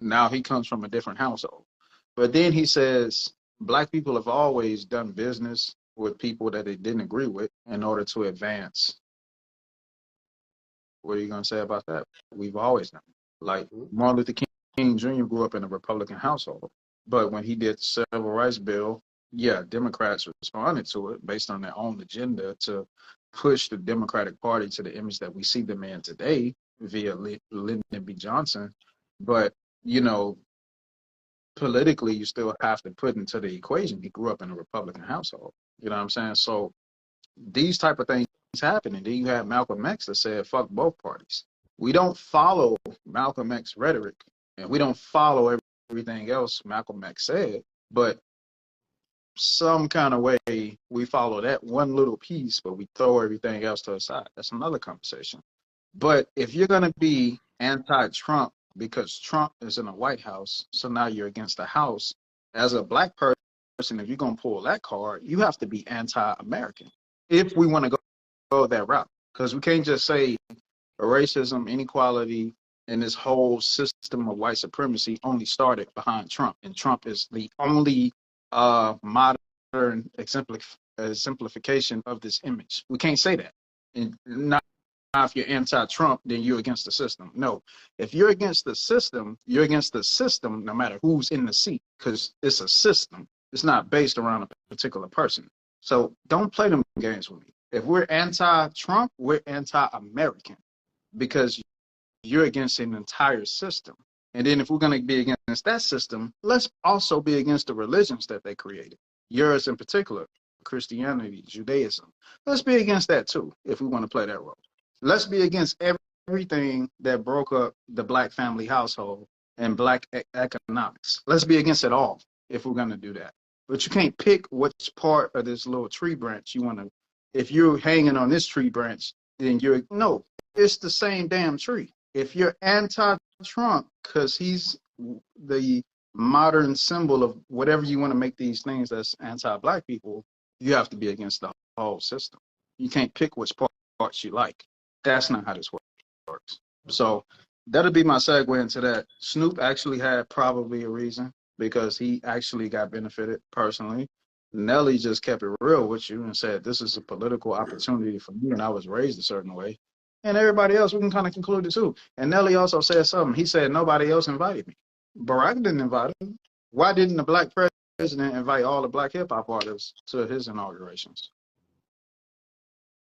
Now he comes from a different household. But then he says black people have always done business with people that they didn't agree with in order to advance. What are you going to say about that? We've always done it. Like Martin Luther King Jr. grew up in a Republican household, but when he did the Civil Rights Bill, yeah, Democrats responded to it based on their own agenda to push the Democratic Party to the image that we see them in today via Lyndon B. Johnson. But, you know, politically, you still have to put into the equation. He grew up in a Republican household. You know what I'm saying? So these type of things happen. And then you have Malcolm X that said, fuck both parties. We don't follow Malcolm X rhetoric, and we don't follow everything else Malcolm X said, but some kind of way we follow that one little piece, but we throw everything else to the side. That's another conversation. But if you're going to be anti-Trump because Trump is in the White House, so now you're against the House, as a black person, if you're going to pull that card, you have to be anti-American if we want to go that route. Because we can't just say racism, inequality, and this whole system of white supremacy only started behind Trump. And Trump is the only modern exemplification of this image. We can't say that. And not if you're anti-Trump, then you're against the system. No, if you're against the system, you're against the system no matter who's in the seat, because it's a system. It's not based around a particular person. So don't play them games with me. If we're anti-Trump, we're anti-American, because you're against an entire system. And then if we're going to be against that system, let's also be against the religions that they created. Yours in particular, Christianity, Judaism. Let's be against that too, if we want to play that role. Let's be against everything that broke up the black family household and black economics. Let's be against it all if we're going to do that. But you can't pick which part of this little tree branch you want to. If you're hanging on this tree branch, then no, it's the same damn tree. If you're anti-Trump because he's the modern symbol of whatever you want to make these things that's anti-black people, you have to be against the whole system. You can't pick which parts you like. That's not how this works. So that'll be my segue into that. Snoop actually had probably a reason, because he actually got benefited personally. Nelly just kept it real with you and said, this is a political opportunity for me, and I was raised a certain way. And everybody else, we can kind of conclude it too. And Nelly also said something. He said, nobody else invited me. Barack didn't invite him. Why didn't the black president invite all the black hip-hop artists to his inaugurations?